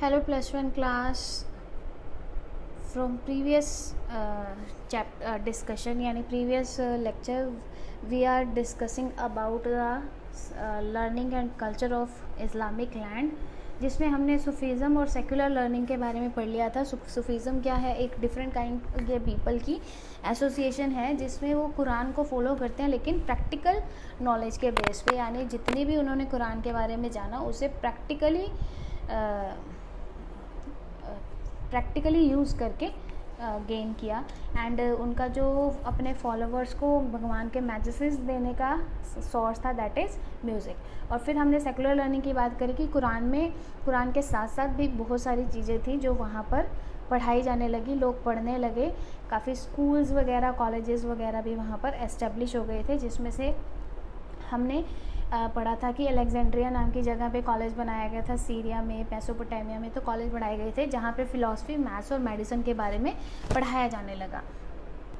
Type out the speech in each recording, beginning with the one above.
Hello plus one class. From previous discussion यानी previous lecture we are discussing about the learning and culture of Islamic land, जिसमें हमने Sufism और secular learning के बारे में पढ़ लिया था। सूफीज़म क्या है? एक डिफरेंट काइंड के पीपल की एसोसिएशन है जिसमें वो कुरान को फॉलो करते हैं लेकिन प्रैक्टिकल नॉलेज के बेस पे, यानी जितनी भी उन्होंने कुरान के बारे में जाना उसे प्रैक्टिकली यूज़ करके गेन किया। एंड उनका जो अपने फॉलोवर्स को भगवान के मैसेजेस देने का सोर्स था दैट इज़ म्यूज़िक। और फिर हमने सेकुलर लर्निंग की बात करी कि कुरान के साथ साथ भी बहुत सारी चीज़ें थी जो वहाँ पर पढ़ाई जाने लगी, लोग पढ़ने लगे, काफ़ी स्कूल्स वगैरह कॉलेजेस वगैरह भी वहाँ पर एस्टेब्लिश हो गए थे, जिसमें से हमने पढ़ा था कि अलेक्जेंड्रिया नाम की जगह पे कॉलेज बनाया गया था, सीरिया में, मेसोपोटामिया में तो कॉलेज बनाए गए थे जहाँ पे फ़िलासफ़ी, मैथ्स और मेडिसिन के बारे में पढ़ाया जाने लगा।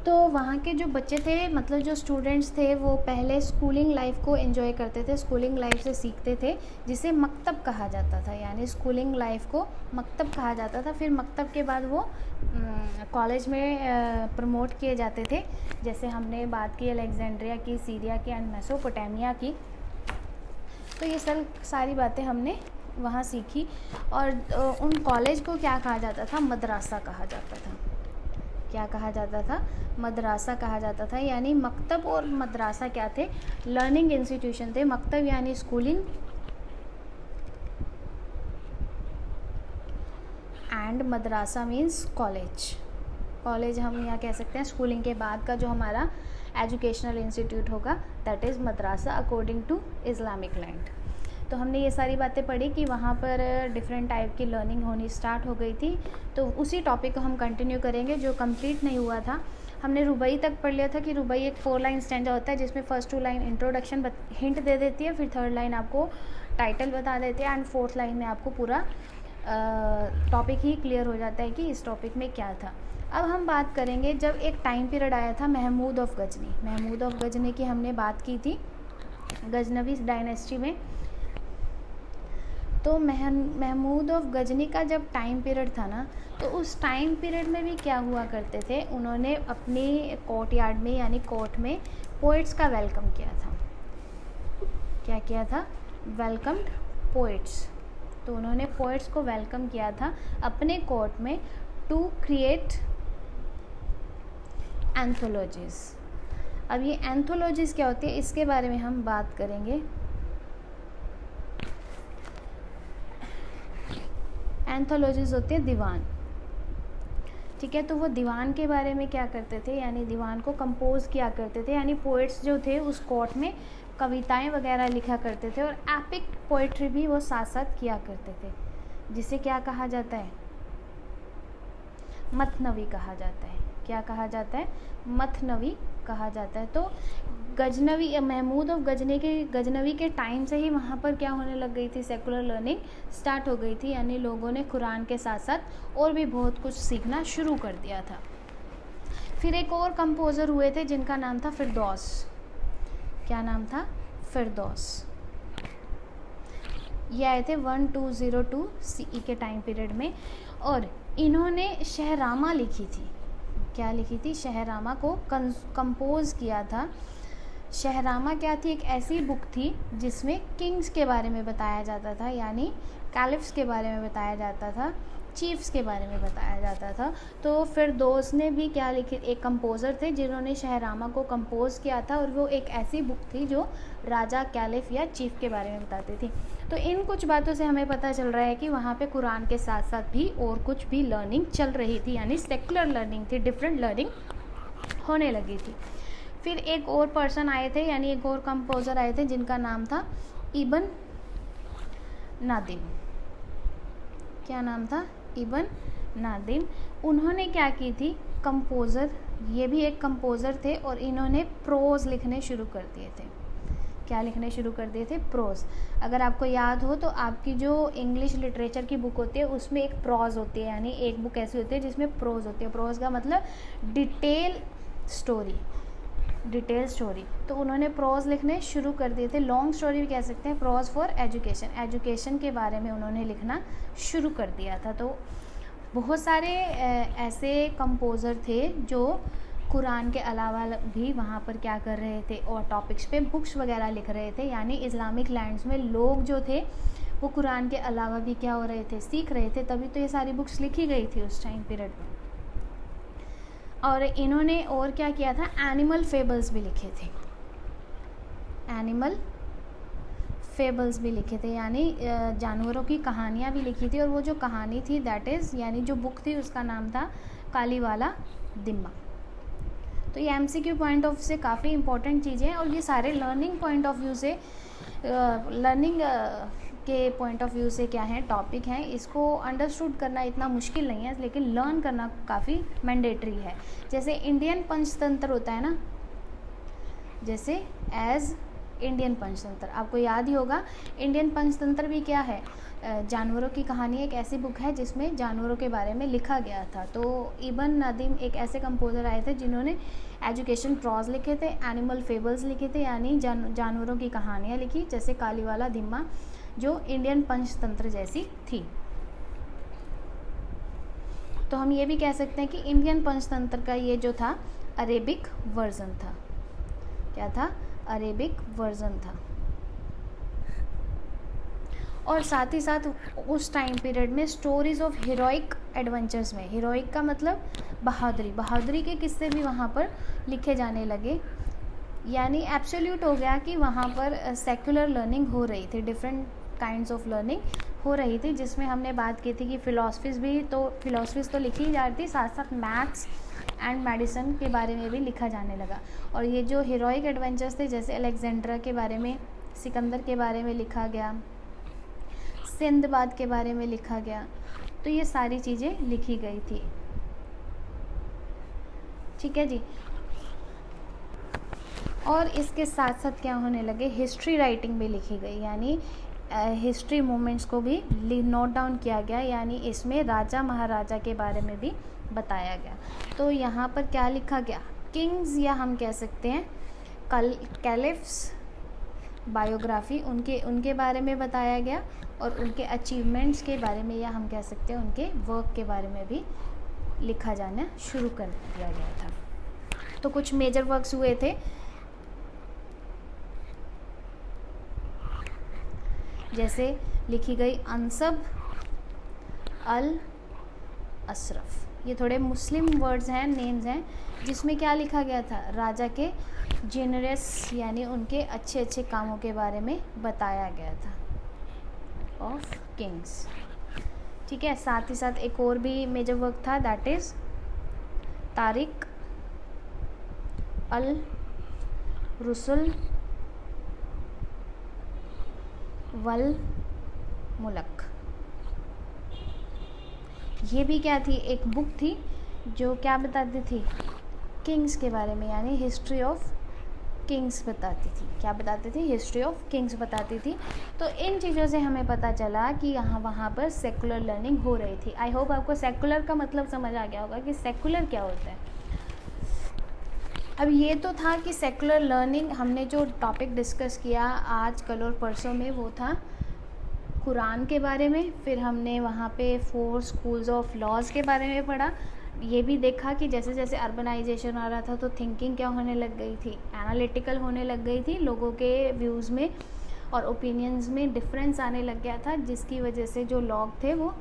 तो वहाँ के जो बच्चे थे, मतलब जो स्टूडेंट्स थे, वो पहले स्कूलिंग लाइफ को एंजॉय करते थे, स्कूलिंग लाइफ से सीखते थे, जिसे मकतब कहा जाता था, यानी स्कूलिंग लाइफ को मकतब कहा जाता था। फिर मकतब के बाद वो कॉलेज में प्रमोट किए जाते थे, जैसे हमने बात की अलेक्जेंड्रिया की, सीरिया की एंड मेसोपोटामिया की। तो ये सारी बातें हमने वहाँ सीखी। और उन कॉलेज को क्या कहा जाता था? मदरसा कहा जाता था। क्या कहा जाता था? मदरसा कहा जाता था। यानी मकतब और मदरसा क्या थे? लर्निंग इंस्टीट्यूशन थे। मकतब यानी schooling and Madrasa means college. College हम यहाँ कह सकते हैं स्कूलिंग के बाद का जो हमारा एजुकेशनल इंस्टीट्यूट होगा दैट इज़ मदरसा अकॉर्डिंग टू इस्लामिक लैंड। तो हमने ये सारी बातें पढ़ी कि वहाँ पर डिफरेंट टाइप की लर्निंग होनी स्टार्ट हो गई थी। तो उसी टॉपिक को हम कंटिन्यू करेंगे जो कंप्लीट नहीं हुआ था। हमने रुबई तक पढ़ लिया था कि रुबई एक 4 लाइन स्टैंजा होता है जिसमें फर्स्ट 2 लाइन इंट्रोडक्शन हिंट दे देती है, फिर 3rd लाइन आपको टाइटल बता देती है एंड 4th लाइन में आपको पूरा टॉपिक ही क्लियर हो जाता है कि इस टॉपिक में क्या था। अब हम बात करेंगे जब एक टाइम पीरियड आया था महमूद ऑफ गजनी। महमूद ऑफ गजनी की हमने बात की थी गजनवी डायनेस्टी में। तो महमूद ऑफ गजनी का जब टाइम पीरियड था ना, तो उस टाइम पीरियड में भी क्या हुआ करते थे, उन्होंने अपनी कोर्ट यार्ड में यानी कोर्ट में पोइट्स का वेलकम किया था। क्या किया था? Welcomed poets. तो उन्होंने पोइट्स को वेलकम किया था अपने कोर्ट में टू क्रिएट एंथोलॉजीज़। अब ये एंथोलॉजीज़ क्या होती है इसके बारे में हम बात करेंगे। एंथोलॉजीज़ होती है दीवान, ठीक है। तो वो दीवान के बारे में क्या करते थे, यानी दीवान को कंपोज किया करते थे, यानी पोइट्स जो थे उस कोर्ट में कविताएं वगैरह लिखा करते थे और एपिक पोइट्री भी वो साथ साथ किया करते थे, जिसे क्या कहा जाता है? मथनवी कहा जाता है। क्या कहा जाता है? मथनवी कहा जाता है। तो गजनवी, महमूद ऑफ गजनवी के टाइम से ही वहाँ पर क्या होने लग गई थी? सेकुलर लर्निंग स्टार्ट हो गई थी, यानी लोगों ने कुरान के साथ साथ और भी बहुत कुछ सीखना शुरू कर दिया था। फिर एक और कंपोज़र हुए थे जिनका नाम था फिरदौस। क्या नाम था? फिरदौस। ये आए थे 1202 CE के टाइम पीरियड में और इन्होंने शहरामा लिखी थी। क्या लिखी थी? शहरामा को कंपोज किया था। शहरामा क्या थी? एक ऐसी बुक थी जिसमें किंग्स के बारे में बताया जाता था, यानी कैलिफ्स के बारे में बताया जाता था, चीफ्स के बारे में बताया जाता था। तो फिरदौस ने भी क्या लिखी? एक कंपोज़र थे जिन्होंने शहरामा को कंपोज किया था और वो एक ऐसी बुक थी जो राजा, कैलिफ या चीफ के बारे में बताती थी। तो इन कुछ बातों से हमें पता चल रहा है कि वहाँ पे कुरान के साथ साथ भी और कुछ भी लर्निंग चल रही थी, यानी सेकुलर लर्निंग थी, डिफरेंट लर्निंग होने लगी थी। फिर एक और पर्सन आए थे, यानी एक और कंपोज़र आए थे जिनका नाम था इब्न नादिम। क्या नाम था? इब्न नादिम। उन्होंने क्या की थी? कंपोज़र, ये भी एक कंपोज़र थे और इन्होंने प्रोज़ लिखने शुरू कर दिए थे। क्या लिखने शुरू कर दिए थे? प्रोज़। अगर आपको याद हो तो आपकी जो इंग्लिश लिटरेचर की बुक होती है उसमें एक प्रोज़ होती है, यानी एक बुक ऐसी होती है जिसमें प्रोज़ होती है। प्रोज़ का मतलब डिटेल स्टोरी, डिटेल स्टोरी, तो उन्होंने प्रोज लिखने शुरू कर दिए थे। लॉन्ग स्टोरी भी कह सकते हैं, प्रोज फॉर एजुकेशन, एजुकेशन के बारे में उन्होंने लिखना शुरू कर दिया था। तो बहुत सारे ऐसे कंपोज़र थे जो कुरान के अलावा भी वहाँ पर क्या कर रहे थे और टॉपिक्स पे बुक्स वगैरह लिख रहे थे। यानी इस्लामिक लैंड्स में लोग जो थे वो कुरान के अलावा भी क्या हो रहे थे, सीख रहे थे, तभी तो ये सारी बुक्स लिखी गई थी उस टाइम पीरियड में। और इन्होंने और क्या किया था, एनिमल फेबल्स भी लिखे थे, एनिमल फेबल्स भी लिखे थे, यानी जानवरों की कहानियाँ भी लिखी थी। और वो जो कहानी थी दैट इज़, यानी जो बुक थी उसका नाम था कालीवाला दिम्मा। तो ये MCQ पॉइंट ऑफ से काफ़ी इंपॉर्टेंट चीज़ें हैं, और ये सारे लर्निंग पॉइंट ऑफ व्यू से लर्निंग के पॉइंट ऑफ व्यू से क्या है, टॉपिक हैं। इसको अंडरस्टूड करना इतना मुश्किल नहीं है, लेकिन लर्न करना काफ़ी मैंडेटरी है। जैसे इंडियन पंचतंत्र होता है ना, जैसे एज इंडियन पंचतंत्र, आपको याद ही होगा। इंडियन पंचतंत्र भी क्या है, जानवरों की कहानी एक ऐसी बुक है जिसमें जानवरों के बारे में लिखा गया था। तो इब्न नदीम एक ऐसे कंपोज़र आए थे जिन्होंने एजुकेशन प्रोज लिखे थे, एनिमल फेबल्स लिखे थे, यानी जानवरों की कहानियाँ लिखी, जैसे कालीवाला दिम्मा जो इंडियन पंचतंत्र जैसी थी। तो हम ये भी कह सकते हैं कि इंडियन पंचतंत्र का ये जो था अरेबिक वर्जन था। क्या था, अरेबिक वर्जन था। और साथ ही साथ उस टाइम पीरियड में स्टोरीज़ ऑफ हीरोइक एडवेंचर्स में, हीरोइक का मतलब बहादुरी, बहादुरी के किस्से भी वहाँ पर लिखे जाने लगे। यानी एब्सोल्यूट हो गया कि वहाँ पर सेक्युलर लर्निंग हो रही थी, डिफरेंट काइंड्स ऑफ लर्निंग हो रही थी, जिसमें हमने बात की थी कि फ़िलासफ़ीज़ तो लिखी जा रही थी, साथ साथ मैथ्स एंड मेडिसिन के बारे में भी लिखा जाने लगा। और ये जो हीरोइक एडवेंचर्स थे, जैसे अलेक्जेंड्रा के बारे में, सिकंदर के बारे में लिखा गया, सिंदबाद के बारे में लिखा गया, तो ये सारी चीज़ें लिखी गई थी। ठीक है जी। और इसके साथ साथ क्या होने लगे, हिस्ट्री राइटिंग भी लिखी गई, यानी हिस्ट्री मोमेंट्स को भी नोट डाउन किया गया, यानी इसमें राजा महाराजा के बारे में भी बताया गया। तो यहाँ पर क्या लिखा गया, किंग्स, या हम कह सकते हैं कैलिफ्स बायोग्राफी, उनके बारे में बताया गया, और उनके अचीवमेंट्स के बारे में, या हम कह सकते हैं उनके वर्क के बारे में भी लिखा जाना शुरू कर दिया गया था। तो कुछ मेजर वर्क्स हुए थे, जैसे लिखी गई अनसब अल अशरफ, ये थोड़े मुस्लिम वर्ड्स हैं, नेम्स हैं, जिसमें क्या लिखा गया था, राजा के जेनरस, यानी उनके अच्छे अच्छे कामों के बारे में बताया गया था, ऑफ किंग्स। ठीक है। साथ ही साथ एक और भी मेजर वर्क था, दैट इज़ तारिक अल रुसुल वल मुल्क। ये भी क्या थी, एक बुक थी जो क्या बताती थी, किंग्स के बारे में, यानी हिस्ट्री ऑफ किंग्स बताती थी। क्या बताती थी, हिस्ट्री ऑफ किंग्स बताती थी। तो इन चीज़ों से हमें पता चला कि वहाँ पर सेकुलर लर्निंग हो रही थी। आई होप आपको सेकुलर का मतलब समझ आ गया होगा कि सेकुलर क्या होता है। अब ये तो था कि सेकुलर लर्निंग, हमने जो टॉपिक डिस्कस किया आज, कल और परसों में, वो था कुरान के बारे में। फिर हमने वहाँ पे 4 स्कूल्स ऑफ लॉज के बारे में पढ़ा। ये भी देखा कि जैसे जैसे अर्बनाइजेशन आ रहा था तो थिंकिंग क्या होने लग गई थी, एनालिटिकल होने लग गई थी, लोगों के व्यूज़ में और ओपिनियंस में डिफरेंस आने लग गया था, जिसकी वजह से जो लोग थे वो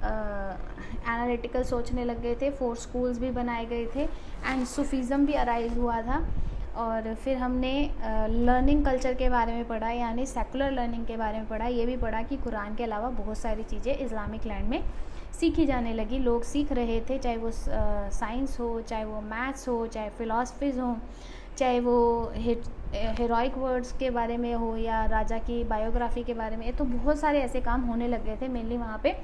एनालिटिकल सोचने लग गए थे। 4 स्कूल्स भी बनाए गए थे एंड सूफीज़म भी अराइज हुआ था। और फिर हमने लर्निंग कल्चर के बारे में पढ़ा, यानी सेकुलर लर्निंग के बारे में पढ़ा। ये भी पढ़ा कि कुरान के अलावा बहुत सारी चीज़ें इस्लामिक लैंड में सीखी जाने लगी, लोग सीख रहे थे, चाहे वो साइंस हो, चाहे वो मैथ्स हो, चाहे फ़िलासफ़ीज़ हो, चाहे वो हीरोइक वर्ड्स के बारे में हो, या राजा की बायोग्राफी के बारे में। तो बहुत सारे ऐसे काम होने लग गए थे। मेनली वहाँ पे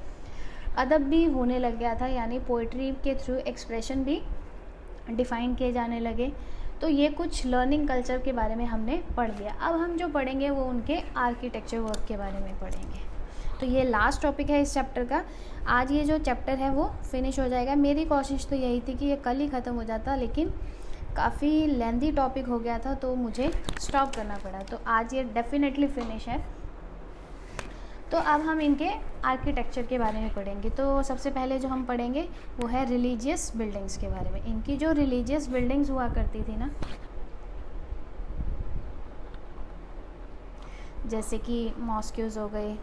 अदब भी होने लग गया था, यानी पोइट्री के थ्रू एक्सप्रेशन भी डिफ़ाइन किए जाने लगे। तो ये कुछ लर्निंग कल्चर के बारे में हमने पढ़ लिया। अब हम जो पढ़ेंगे वो उनके आर्किटेक्चर वर्क के बारे में पढ़ेंगे। तो ये लास्ट टॉपिक है इस चैप्टर का। आज ये जो चैप्टर है वो फिनिश हो जाएगा। मेरी कोशिश तो यही थी कि ये कल ही ख़त्म हो जाता, लेकिन काफ़ी लेंदी टॉपिक हो गया था तो मुझे स्टॉप करना पड़ा, तो आज ये डेफिनेटली फिनिश है। तो अब हम इनके आर्किटेक्चर के बारे में पढ़ेंगे। तो सबसे पहले जो हम पढ़ेंगे वो है रिलीजियस बिल्डिंग्स के बारे में। इनकी जो रिलीजियस बिल्डिंग्स हुआ करती थी ना, जैसे कि मॉस्क्यूज हो गए,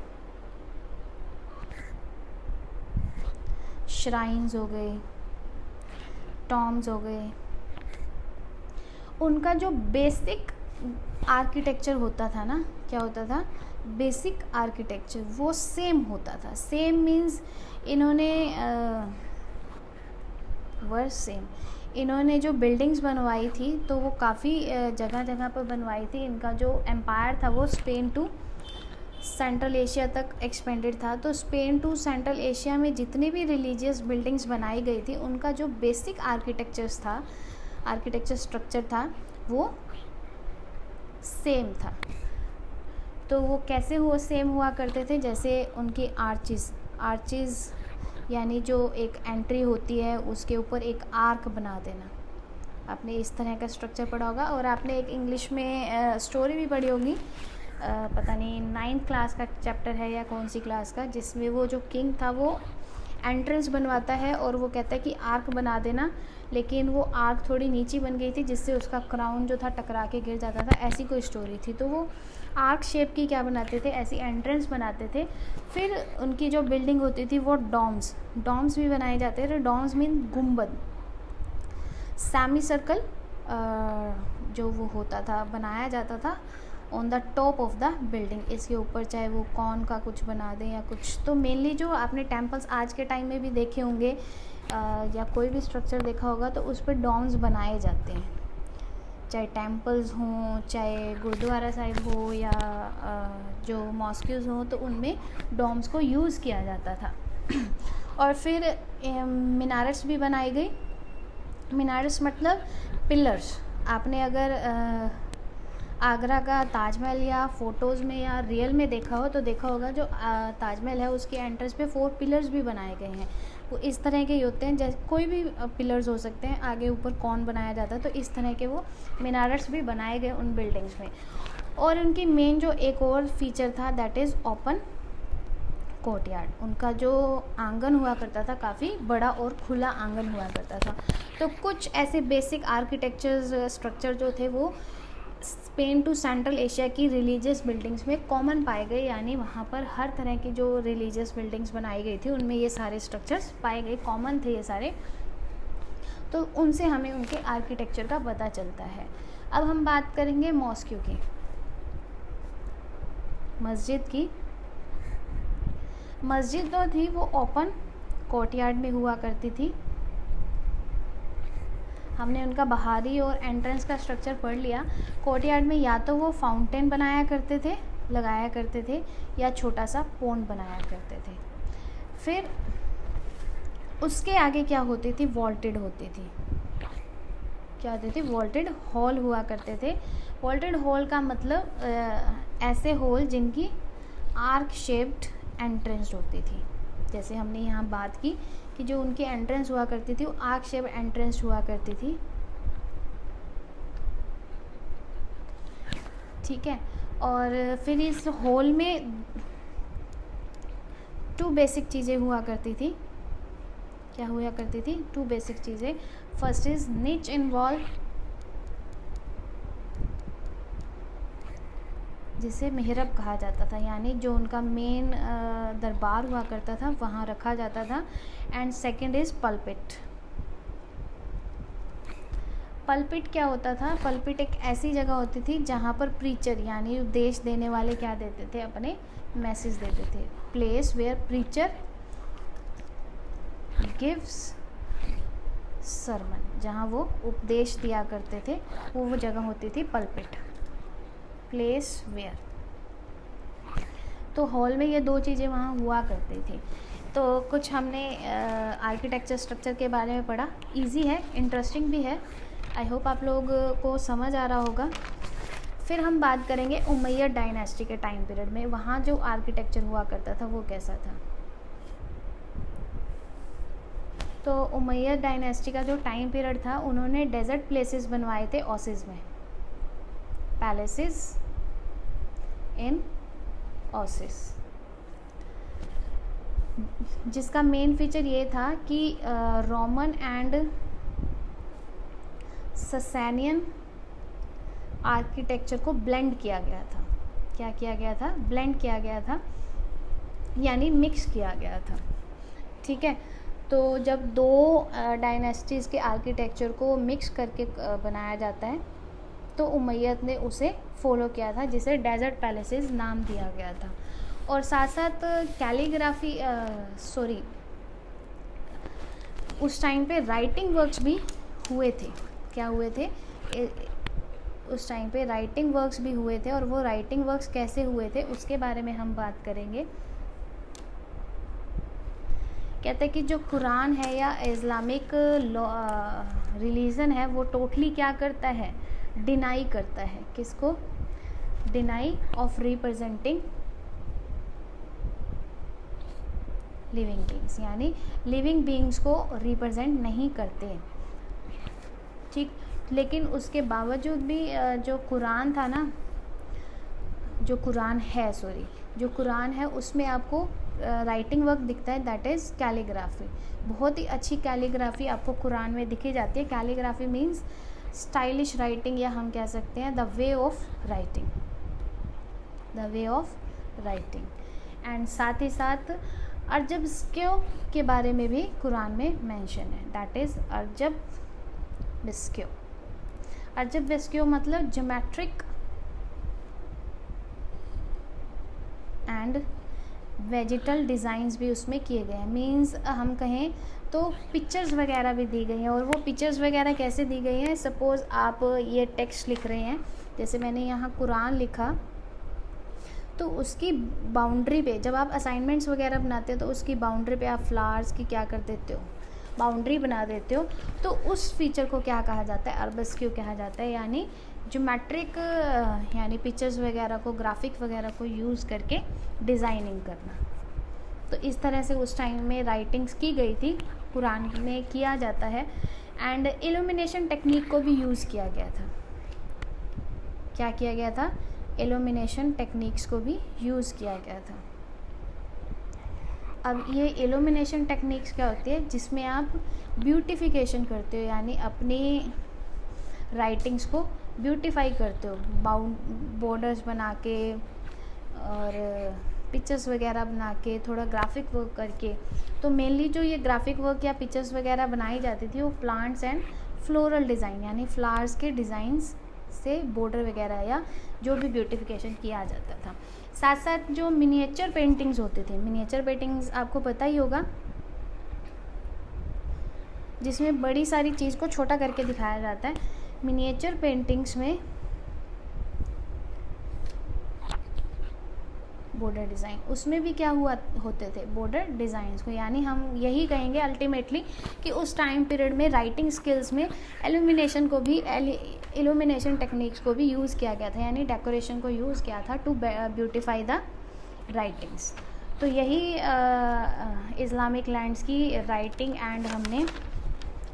श्राइन्स हो गए, टॉम्स हो गए, उनका जो बेसिक आर्किटेक्चर होता था ना, क्या होता था, बेसिक आर्किटेक्चर वो सेम होता था। सेम मीन्स इन्होंने वर्ड सेम, इन्होंने जो बिल्डिंग्स बनवाई थी तो वो काफ़ी जगह जगह पर बनवाई थी। इनका जो एम्पायर था वो स्पेन टू सेंट्रल एशिया तक एक्सपेंडेड था। तो स्पेन टू सेंट्रल एशिया में जितनी भी रिलीजियस बिल्डिंग्स बनाई गई थी उनका जो बेसिक आर्किटेक्चर्स था, आर्किटेक्चर स्ट्रक्चर था, वो सेम था। तो वो कैसे हुआ सेम हुआ करते थे, जैसे उनकी आर्चिज़ यानी जो एक एंट्री होती है उसके ऊपर एक आर्क बना देना। आपने इस तरह का स्ट्रक्चर पढ़ा होगा। और आपने एक इंग्लिश में स्टोरी भी पढ़ी होगी, पता नहीं 9th क्लास का चैप्टर है या कौन सी क्लास का, जिसमें वो जो किंग था वो एंट्रेंस बनवाता है और वो कहता है कि आर्क बना देना, लेकिन वो आर्क थोड़ी नीची बन गई थी जिससे उसका क्राउन जो था टकरा के गिर जाता था। ऐसी कोई स्टोरी थी। तो वो आर्क शेप की क्या बनाते थे, ऐसी एंट्रेंस बनाते थे। फिर उनकी जो बिल्डिंग होती थी वो डॉम्स भी बनाए जाते थे। डॉम्स मीन गुम्बद, सेमी सर्कल जो वो होता था, बनाया जाता था on the top of the building. इसके ऊपर चाहे वो कॉर्न का कुछ बना दें या कुछ। तो मेनली जो आपने टेम्पल्स आज के टाइम में भी देखे होंगे या कोई भी स्ट्रक्चर देखा होगा तो उस पर डॉम्स बनाए जाते हैं, चाहे टेम्पल्स हों, चाहे गुरुद्वारा साहिब हो या जो मॉस्क्यूज़ हों, तो उनमें डॉम्स को यूज़ किया जाता था। और फिर मीनारट्स भी बनाई गई। मीनारट्स मतलब पिलर्स। आपने अगर आगरा का ताजमहल या फ़ोटोज़ में या रियल में देखा हो तो देखा होगा जो ताजमहल है उसके एंट्रेंस पे 4 पिलर्स भी बनाए गए हैं। वो इस तरह के ही होते हैं, जैसे कोई भी पिलर्स हो सकते हैं, आगे ऊपर कौन बनाया जाता है, तो इस तरह के वो मीनारट्स भी बनाए गए उन बिल्डिंग्स में। और उनकी मेन जो एक और फीचर था दैट इज़ ओपन कोर्टयार्ड। उनका जो आंगन हुआ करता था काफ़ी बड़ा और खुला आंगन हुआ करता था। तो कुछ ऐसे बेसिक आर्किटेक्चर्स स्ट्रक्चर जो थे वो स्पेन टू सेंट्रल एशिया की रिलीजियस बिल्डिंग्स में कॉमन पाए गए, यानी वहाँ पर हर तरह की जो रिलीजियस बिल्डिंग्स बनाई गई थी उनमें ये सारे स्ट्रक्चर्स पाए गए, कॉमन थे ये सारे। तो उनसे हमें उनके आर्किटेक्चर का पता चलता है। अब हम बात करेंगे मॉस्क्यू की, मस्जिद की। मस्जिद जो थी वो ओपन कोर्टयार्ड में हुआ करती थी। हमने उनका बाहरी और एंट्रेंस का स्ट्रक्चर पढ़ लिया। कोर्टयार्ड में या तो वो फाउंटेन लगाया करते थे या छोटा सा पोंड बनाया करते थे। फिर उसके आगे क्या होती थी, वॉल्टेड होती थी। क्या होती थी, वॉल्टेड हॉल हुआ करते थे। वॉल्टेड हॉल का मतलब ऐसे हॉल जिनकी आर्क शेप्ड एंट्रेंस होती थी। जैसे हमने यहाँ बात की कि जो उनकी एंट्रेंस हुआ करती थी वो आर्क शेप एंट्रेंस हुआ करती थी, ठीक है। और फिर इस हॉल में 2 बेसिक चीज़ें हुआ करती थी। क्या हुआ करती थी, 2 बेसिक चीज़ें। फर्स्ट इज़ निच इन वॉल, जिसे मिहरब कहा जाता था, यानी जो उनका मेन दरबार हुआ करता था वहाँ रखा जाता था। And second is pulpit. Pulpit क्या होता था, पल्पिट एक ऐसी जगह होती थी जहाँ पर प्रीचर यानी उपदेश देने वाले क्या देते थे, अपने मैसेज देते थे। Place where preacher gives sermon, जहाँ वो उपदेश दिया करते थे वो जगह होती थी पल्पिट, प्लेस वेयर। तो हॉल में ये 2 चीज़ें वहाँ हुआ करती थी। तो कुछ हमने आर्किटेक्चर स्ट्रक्चर के बारे में पढ़ा। इजी है, इंटरेस्टिंग भी है। आई होप आप लोग को समझ आ रहा होगा। फिर हम बात करेंगे उमैयद डायनेस्टी के टाइम पीरियड में वहाँ जो आर्किटेक्चर हुआ करता था वो कैसा था। तो उमैयद डायनेस्टी का जो टाइम पीरियड था, उन्होंने डेजर्ट प्लेसेस बनवाए थे ओसिस में, पैलेसेस इन ओसिस, जिसका मेन फीचर ये था कि रोमन एंड ससैनियन आर्किटेक्चर को ब्लेंड किया गया था। क्या किया गया था? ब्लेंड किया गया था, यानी मिक्स किया गया था। ठीक है, तो जब दो डायनेस्टीज़ के आर्किटेक्चर को मिक्स करके बनाया जाता है तो उमैयद ने उसे फॉलो किया था, जिसे डेजर्ट पैलेसेस नाम दिया गया था। और साथ साथ कैलीग्राफी उस टाइम पे राइटिंग वर्क्स भी हुए थे। क्या हुए थे? उस टाइम पे राइटिंग वर्क्स भी हुए थे, और वो राइटिंग वर्क्स कैसे हुए थे उसके बारे में हम बात करेंगे। कहते हैं कि जो कुरान है या इस्लामिक रिलीजन है, वो टोटली क्या करता है? डिनाई करता है। किसको? Deny of representing living beings, यानी लिविंग बींग्स को रिप्रेजेंट नहीं करते। ठीक, लेकिन उसके बावजूद भी जो कुरान था ना, जो कुरान है उसमें आपको राइटिंग वर्क दिखता है, दैट इज़ कैलीग्राफी। बहुत ही अच्छी कैलीग्राफी आपको कुरान में दिखी जाती है। कैलीग्राफी मीन्स स्टाइलिश राइटिंग, या हम कह सकते हैं the way of writing. And साथ ही साथ अर्जब्स्क्यो के बारे में भी कुरान में मेंशन है, दैट इज़ अर्जब्स्क्यो मतलब ज्योमेट्रिक एंड वेजिटल डिज़ाइंस भी उसमें किए गए हैं। मीन्स हम कहें तो पिक्चर्स वगैरह भी दी गई हैं। और वो पिक्चर्स वगैरह कैसे दी गई हैं? सपोज़ आप ये टेक्स्ट लिख रहे हैं, जैसे मैंने यहाँ कुरान लिखा, तो उसकी बाउंड्री पे जब आप असाइनमेंट्स वगैरह बनाते हो तो उसकी बाउंड्री पे आप फ्लावर्स की क्या कर देते हो? बाउंड्री बना देते हो। तो उस फीचर को क्या कहा जाता है? अर्बस्क्यू कहा जाता है, यानी ज्योमेट्रिक, यानी पिक्चर्स वगैरह को, ग्राफिक वगैरह को यूज़ करके डिज़ाइनिंग करना। तो इस तरह से उस टाइम में राइटिंग्स की गई थी, कुरान में किया जाता है। एंड इल्यूमिनेशन टेक्निक को भी यूज़ किया गया था। क्या किया गया था? इल्यूमिनेशन टेक्निक्स को भी यूज़ किया गया था। अब ये इल्यूमिनेशन टेक्निक्स क्या होती है? जिसमें आप ब्यूटिफिकेशन करते हो, यानी अपनी राइटिंग्स को ब्यूटीफाई करते हो, बॉर्डर्स बना के और पिक्चर्स वगैरह बना के, थोड़ा ग्राफिक वर्क करके। तो मेनली जो ये ग्राफिक वर्क या पिक्चर्स वगैरह बनाई जाती थी वो प्लांट्स एंड फ्लोरल डिज़ाइन, यानी फ्लावर्स के डिज़ाइंस से बॉर्डर वगैरह या जो भी ब्यूटिफिकेशन किया जाता था। साथ साथ जो मिनिएचर पेंटिंग्स होते थे, मिनिएचर पेंटिंग्स आपको पता ही होगा, जिसमें बड़ी सारी चीज़ को छोटा करके दिखाया जाता है। मिनिएचर पेंटिंग्स में बॉर्डर डिज़ाइन, उसमें भी क्या होते थे? बॉर्डर डिज़ाइंस को, यानी हम यही कहेंगे अल्टीमेटली कि उस टाइम पीरियड में राइटिंग स्किल्स में इल्यूमिनेशन टेक्निक्स को भी यूज़ किया गया था, यानी डेकोरेशन को यूज़ किया था टू ब्यूटिफाई द राइटिंग्स। तो यही इस्लामिक लैंड्स की राइटिंग एंड हमने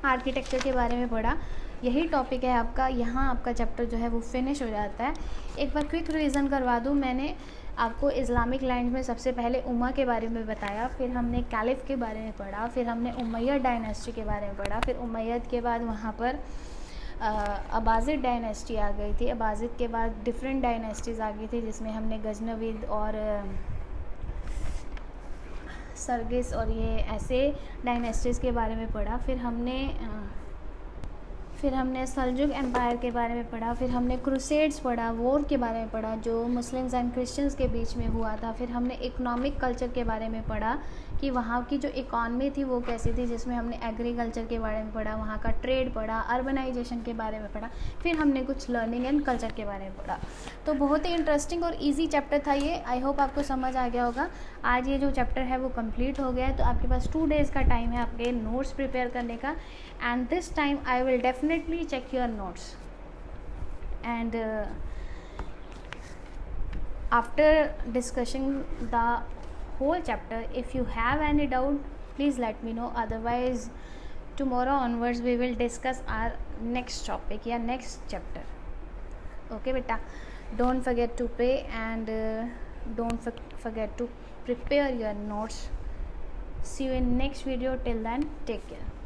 आर्किटेक्चर के बारे में पढ़ा। यही टॉपिक है आपका। यहाँ आपका चैप्टर जो है वो फिनिश हो जाता है। एक बार क्विक रिवीजन करवा दूँ, मैंने आपको इस्लामिक लैंड में सबसे पहले उमा के बारे में बताया, फिर हमने कैलिफ के बारे में पढ़ा, फिर हमने उमैयद डायनेस्टी के बारे में पढ़ा, फिर उमैयद के बाद वहाँ पर अब्बासिड डायनेस्टी आ गई थी, अब्बासिद के बाद डिफरेंट डायनेस्टीज़ आ गई थी, जिसमें हमने गजनविद और सरगिस और ये ऐसे डायनेस्टीज़ के बारे में पढ़ा। फिर हमने सल्जुक एम्पायर के बारे में पढ़ा, फिर हमने क्रूसेड्स पढ़ा, वॉर के बारे में पढ़ा जो मुस्लिम्स एंड क्रिश्चियंस के बीच में हुआ था। फिर हमने इकोनॉमिक कल्चर के बारे में पढ़ा कि वहाँ की जो इकॉनमी थी वो कैसी थी, जिसमें हमने एग्रीकल्चर के बारे में पढ़ा, वहाँ का ट्रेड पढ़ा, अर्बनाइजेशन के बारे में पढ़ा, फिर हमने कुछ लर्निंग एंड कल्चर के बारे में पढ़ा। तो बहुत ही इंटरेस्टिंग और ईजी चैप्टर था ये। आई होप आपको समझ आ गया होगा। आज ये जो चैप्टर है वो कंप्लीट हो गया है, तो आपके पास 2 डेज़ का टाइम है आपके नोट्स प्रिपेयर करने का। And this time I will definitely check your notes, and after discussing the whole chapter, if you have any doubt, please let me know. Otherwise tomorrow onwards we will discuss our next topic या next chapter. Okay beta, don't forget to pray and don't forget to prepare your notes. See you in next video. Till then, take care.